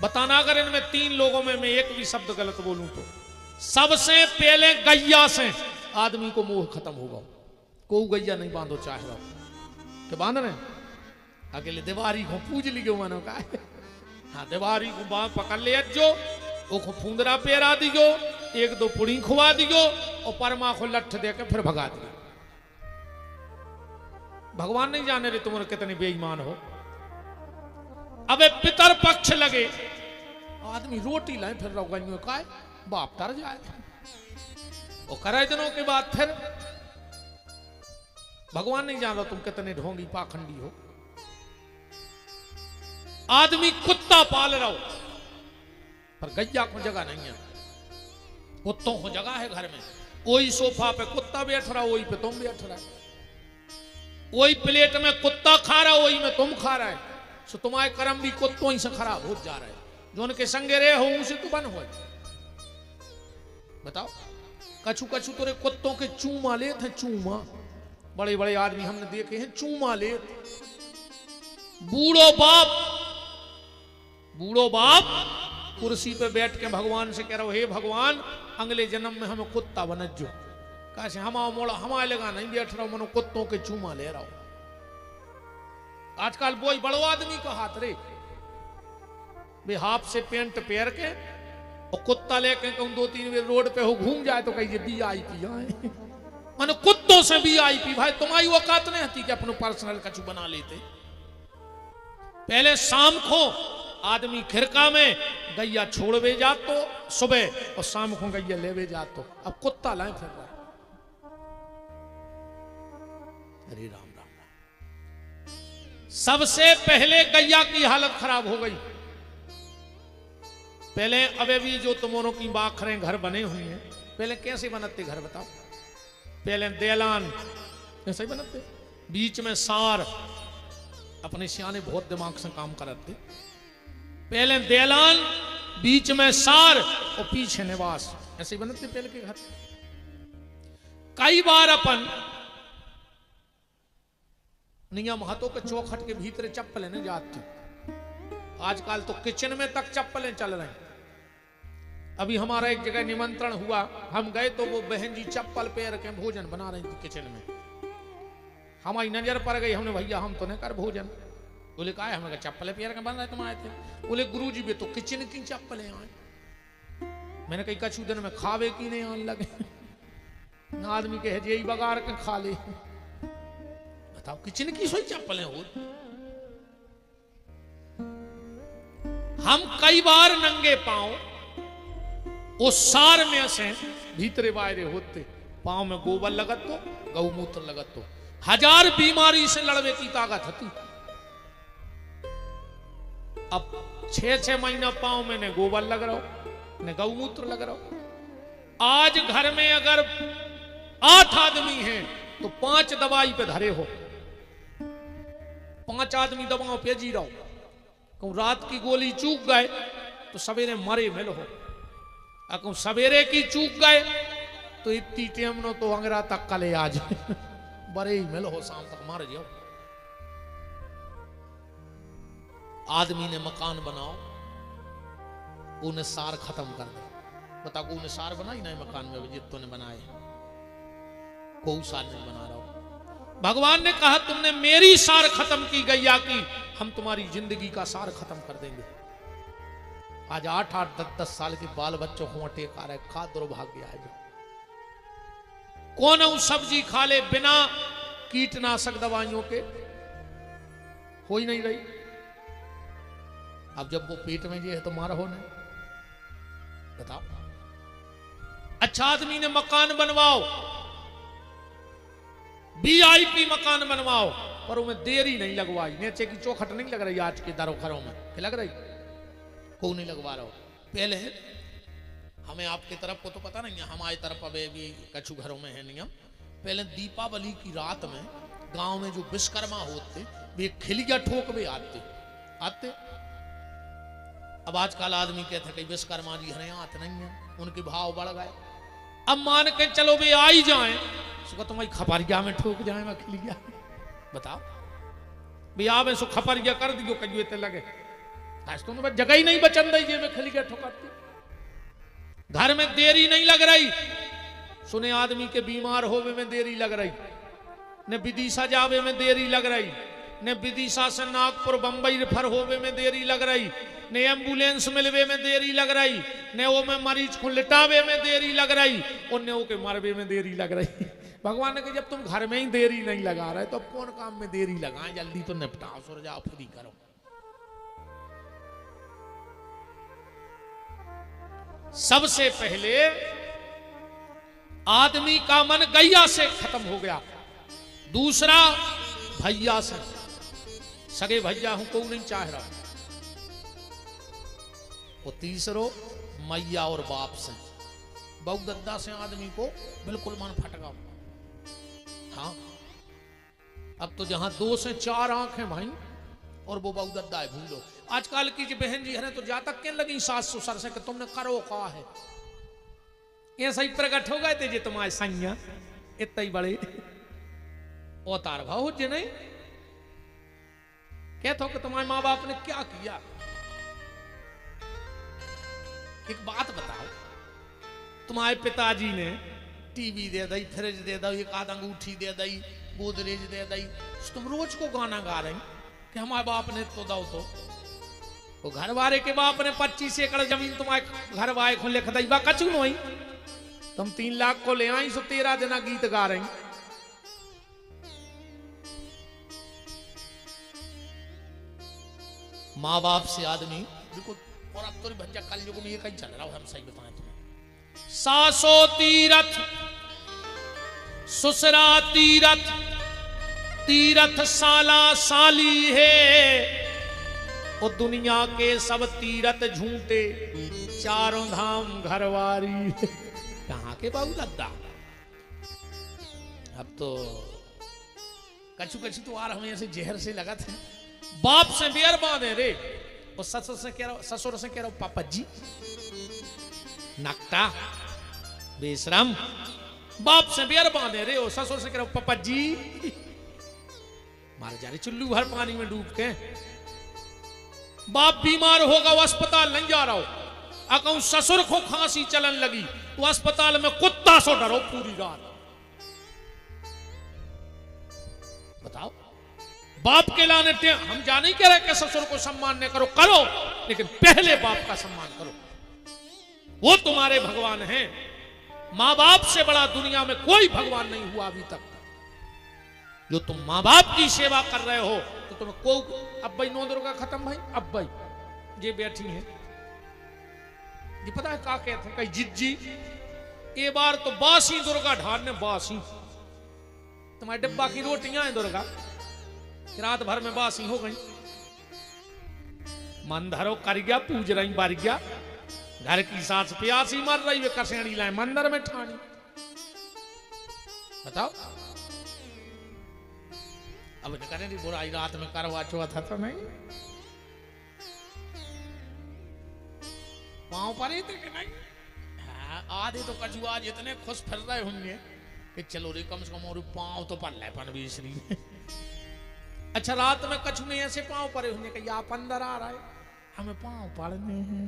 बताना। अगर इनमें 3 लोगों में मैं एक भी शब्द गलत बोलूं तो सबसे पहले गैया से आदमी को मोह खत्म होगा। को गैया नहीं बांधो चाहे रहो तो बांध रहे अकेले दीवारी को पूज लियो मानो का। हाँ दीवारी को बांध पकड़ ले जो वो फूंदरा पेरा दियो 1-2 पुड़ी खुआ दियो और परमा को लठ दे के फिर भगा दियो। भगवान नहीं जाने रे तुम कितने बेईमान हो। अबे पितर पक्ष लगे आदमी रोटी लाए फिर रहो का बाप तर जाए और करे दिनों के बाद फिर भगवान नहीं जान रहा तुम कितने ढोंगी पाखंडी हो। आदमी कुत्ता पाल रहा हो पर गैया को जगह नहीं है। कुत्तों को जगह है घर में। वही सोफा पे कुत्ता बैठ रहा वही पे तुम बैठ रहा। वही प्लेट में कुत्ता खा रहा वही में तुम खा रहा है। सो तुम्हारे कर्म भी कुत्तों ही से खराब हो जा रहा है। जो उनके संगे रहे हो उसे तो बन हो। बताओ कछु कछु तोरे कुत्तों के चूमा ले थे। चूमा बड़े बड़े आदमी हमने देखे हैं चूमा ले। बूढ़ो बाप कुर्सी पे बैठ के भगवान से कह रहा हे भगवान अगले जन्म में हमें कुत्ता बनत जो कैसे हमारे लगा नहीं बैठ रहा मनो कुत्तों के चूमा ले रहा हूं। आजकल बोई बड़ो आदमी का हाथ रे बे हाफ से पेंट पहन के और कुत्ता लेके कहूं 2-3 बार रोड पे हो घूम जाए तो कहिए VIP आए मानो कुत्तों से VIP। भाई तुम्हारी औकात नहीं थी कि अपनो पर्सनल कछु बना लेते। पहले शाम को आदमी खिरका में गैया छोड़वे जातो सुबह और शाम को गैया लेवे जातो। अब कुत्ता लाए फिर रहा। अरे राम राम राम। सबसे पहले गैया की हालत खराब हो गई। पहले अबे भी जो तुमों की बाखरें घर बने हुए हैं पहले कैसे बनते घर बताओ। पहले देलान ऐसे ही बनते बीच में सार अपने सियाने बहुत दिमाग से काम करते। पहले देलान बीच में सार और पीछे निवास ऐसे ही बनते पहले के घर। कई बार अपन नियम हाथों के चौखट के भीतर चप्पलें नहीं जाती। आजकल तो किचन में तक चप्पलें चल रही। अभी हमारा एक जगह निमंत्रण हुआ हम गए तो वो बहन जी चप्पल पैर के भोजन बना रही थी किचन में। हमारी नजर पड़ गई। हमने भैया हम तो नहीं कर भोजन। बोले कहा है हमने चप्पल पैर के बन रहे तुम आए थे। बोले गुरुजी भी तो किचन की चप्पलें आए। मैंने कही कछु दिन में खावे की नहीं आने लगे। ना आदमी के यही बगाड़ के खा ले। बताओ किचन की सोई चप्पलें हो। हम कई बार नंगे पांव उस सार में से भीतरे बाहरे होते। पांव में गोबर लगत तो गौमूत्र लगत तो 1000 बीमारी से लड़ने की ताकत थी। अब 6-6 महीना पांव में ने गोबर लग रहा हो ने गौमूत्र लग रहा हो। आज घर में अगर 8 आदमी हैं तो 5 दवाई पे धरे हो। 5 आदमी दवाओं पे जी रहा हो। कहूं रात की गोली चूक गए तो सवेरे मरे मिल हो। कहूं सवेरे की चूक गए तो इतनी टेम नो तो अंगरा तक कले आ जाए। बड़े ही मिल हो शाम तक मार जाओ। आदमी ने मकान बनाओ उन्हें सार खत्म कर दे। बताओ उन्हें सार बनाई ना मकान में जितों ने बनाए कोई सार नहीं बना रहा हूं। भगवान ने कहा तुमने मेरी सार खत्म की, गैया की, हम तुम्हारी जिंदगी का सार खत्म कर देंगे। आज 8-8, 10-10 साल के बाल बच्चों को टेक आ रहा है, खा दुर्भाग्य है जो कौन सब्जी खा ले बिना कीटनाशक दवाइयों के, हो ही नहीं रही। अब जब वो पेट में जी है तो मारा हो नहीं, बताओ। अच्छा आदमी ने मकान बनवाओ, VIP मकान बनवाओ, पर उनमें देरी नहीं लगवाई, नीचे की चौखट नहीं लग रही आज के दरोखरों में, क्या लग रही? को नहीं लगवा रहा हो। पहले हमें आपके तरफ को तो पता नहीं है, हमारी तरफ अभी भी कछु घरों में है नियम। पहले दीपावली की रात में गांव में जो विश्वकर्मा होते वे खिलिया ठोक भी आते। अब आजकल आदमी कहते कि विश्वकर्मा जी हरे आते नहीं है, उनके भाव बढ़ गए। अब मान के चलो वे आई जाए, सुखा तुम्हारी खपरिया में ठोक जाए, मैं खिलिया, बताओ भैया में सो खपरिया कर दियो कहिए ते लगे, आज तो जगह ही नहीं बचन रही जे में खिलिया ठोकाती। घर में देरी नहीं लग रही, सुने आदमी के बीमार होवे में देरी लग रही, ने विदिशा जावे में देरी लग रही, ने विदिशा से नागपुर बंबई रेफर होवे में देरी लग रही, ने एम्बुलेंस मिलवे में देरी लग रही, ने वो में मरीज को लिटावे में देरी लग रही, और ने वो के मरवे में देरी लग रही। भगवान ने कहा जब तुम घर में ही देरी नहीं लगा रहे तो अब कौन काम में देरी लगाएं, जल्दी तो निपटाओ, सो जाओ फ्री करो। सबसे पहले आदमी का मन गैया से खत्म हो गया, दूसरा भैया से, सगे भैया हूं को नहीं चाह रहा, और तीसरो मैया और बाप से, बहु दद्दा से आदमी को बिल्कुल मन फटका। हाँ अब तो जहां 2 से 4 आंख है भाई, और वो बहु दद्दा है, भूलो। आजकल की जो बहन जी है तो जा तक के लगी सास ससुर से कि तुमने करो का है, ये सही प्रकट हो गए थे जी तुम्हारे सैया इतना ही बड़े अवतार भाव हो जे नहीं कहते हो कि तुम्हारे माँ बाप ने क्या किया। एक बात बताओ, तुम्हारे पिताजी ने टीवी दे दी, फ्रिज दे दी, एक आध अंगूठी दे दी, गोदरेज दे दी, तुम रोज को गाना गा रही कि हमारे बाप ने तो दो, तो घर वाले के बाप ने 25 एकड़ जमीन तुम्हारे घर वाले को लिख दी, कचू नहीं, तुम 3 लाख को ले आई, सो 13 दिन गीत गा रही। माँ बाप से आदमी बिल्कुल, और अब तो भज्जा कल युग में ये कहीं चल रहा हो, हम सही बताएं तुम्हें। सासो तीरथ ससुरा तीरथ, तीरथ साला साली है, और दुनिया के सब तीरथ झूठे, चारों धाम घरवारी। कहां के बाबू दद्दा, अब तो कछु कछु तो आ रहा हमें ऐसे जहर से लगा था। बाप से बेर बांधे रे, और ससुर से कह रहा हूं पापा जी, नकटा बेशरम। बाप से बेर बांधे रे, और ससुर से कह रहा हूं पापा जी, मारे जा रहे चुल्लू भर पानी में डूब के। बाप बीमार होगा, वो अस्पताल नहीं जा रहा हो, अगर ससुर को खांसी चलन लगी तो अस्पताल में कुत्ता सो डरो पूरी रात। बताओ, बाप के लाने हम जा नहीं कह रहे कि ससुर को सम्मान न करो, करो, लेकिन पहले बाप का सम्मान करो, वो तुम्हारे भगवान हैं। मां बाप से बड़ा दुनिया में कोई भगवान नहीं हुआ अभी तक। जो तुम मां बाप की सेवा कर रहे हो तो तुम्हें को, अब भाई 9 दुर्गा खत्म भाई, अब भाई ये बैठी है जी, पता है क्या कहते हैं कई जिज्जी, ये बार तो बासी दुर्गा ढाल ने, बासी तुम्हारे डिब्बा की रोटियां हैं दुर्गा, रात भर में बासी हो गई। मन धरो कर गया, पूज रही बार गया, घर की सास प्यासी मर रही, वे कसेड़ी लाए मंदिर में ठानी। बताओ, अब करें नहीं बुराई रात में करवा चौथ तो नहीं, पांव पर ही थे कि नहीं। हाँ, आधे तो कछुआ इतने खुश फिर रहे होंगे कि चलो रे कम से कम और पांव तो पर ले पन बीसरी। अच्छा, रात में कछु ने ऐसे पांव परे होंगे कि आप अंदर आ रहा है, हमें पांव पड़ने हैं,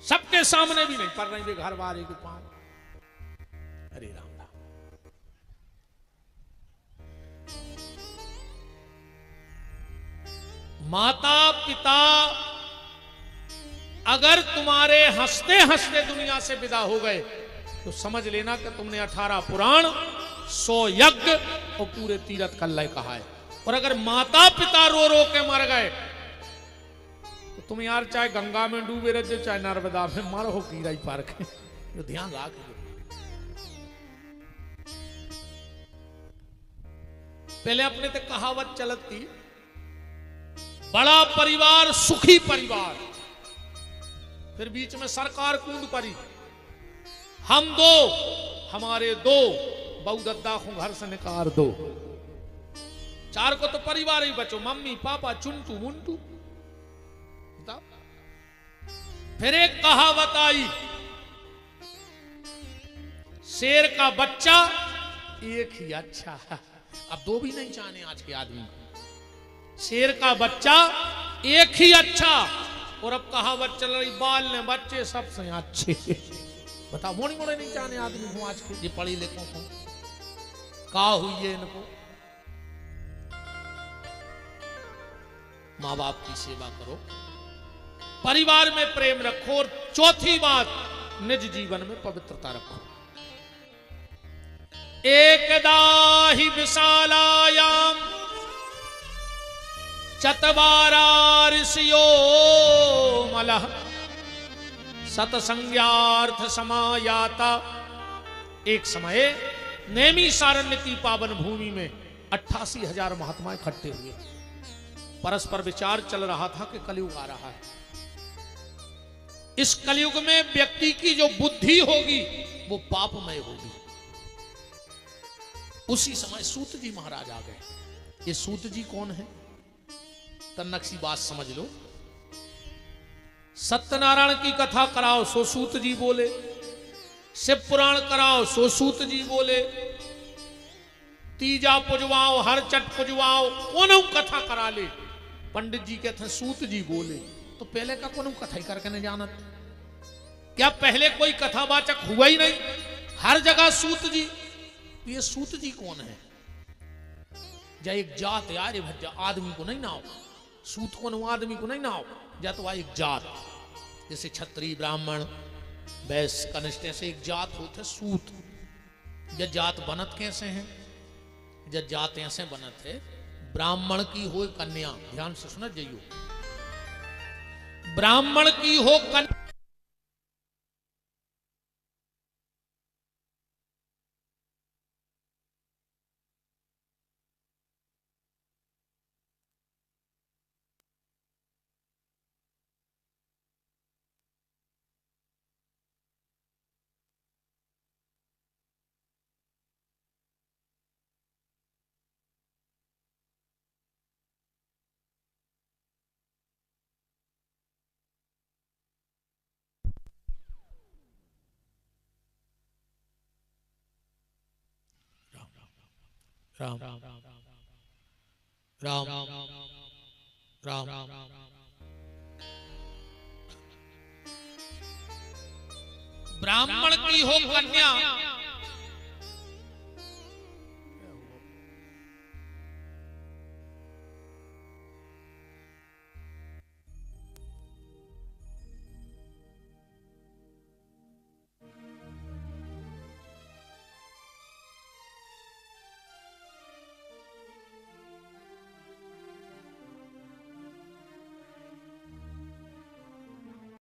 सबके सामने भी नहीं पड़ रहे, घर वाले के पांव। अरे राम राम, माता पिता अगर तुम्हारे हंसते हंसते दुनिया से विदा हो गए तो समझ लेना कि तुमने 18 पुराण 100 यज्ञ और पूरे तीरथ कल्लय कहा है। और अगर माता पिता रो रो के मर गए तो तुम यार चाहे गंगा में डूबे रहे चाहे नर्मदा में मर हो कीराई पार के, जो ध्यान रख। पहले अपने ते कहावत चलत थी, बड़ा परिवार सुखी परिवार, फिर बीच में सरकार कूद पड़ी, हम दो हमारे दो बहुदद्दा को घर से निकाल दो, चार को तो परिवार ही बचो, मम्मी पापा चुनटू मुंटू। फिर एक कहावत आई, शेर का बच्चा एक ही अच्छा। अब दो भी नहीं चाहने आज के आदमी, शेर का बच्चा एक ही अच्छा। और अब कहावत चल रही, बाल ने बच्चे सबसे अच्छे। बताओ, मोड़ी मोड़े नहीं चाहने आदमी हूं आज के, ये पढ़ी लिखों को का हुई है इनको। माँ बाप की सेवा करो, परिवार में प्रेम रखो, और चौथी बात, निज जीवन में पवित्रता रखो। एकदा हि विशालायाम चत्वारा ऋषियो मलः सतसंज्ञार्थ समायाता। एक समय नैमिषारण्य की पावन भूमि में 88,000 महात्मा इकट्ठे हुए। परस्पर विचार चल रहा था कि कलयुग आ रहा है, इस कलयुग में व्यक्ति की जो बुद्धि होगी वो पापमय होगी। उसी समय सूत जी महाराज आ गए। ये सूत जी कौन है? तन्नक सी बात समझ लो। सत्यनारायण की कथा कराओ सो सूत जी बोले, शिव पुराण कराओ सो सूत जी बोले, तीजा पुजवाओ हर चट पुजवाओ, कोनो कथा करा ले पंडित जी कहते हैं सूत जी बोले। तो पहले का कोनो कथा ही करके नहीं जानत? क्या पहले कोई कथावाचक हुआ ही नहीं? हर जगह सूत जी। ये सूत जी कौन है? जा एक जात यार, आदमी को नहीं नाओ, सूत को आदमी को नहीं नाओ, जा तो एक जात, जैसे क्षत्रिय ब्राह्मण वैश्य कनिष्ठ ऐसे एक जात होते सूत। या जात बनत कैसे हैं? जब जात ऐसे बनत है, ब्राह्मण की हो कन्या, ध्यान से सुना जाइयो, ब्राह्मण की हो कन्या, राम राम राम राम ब्राह्मण की हो कन्या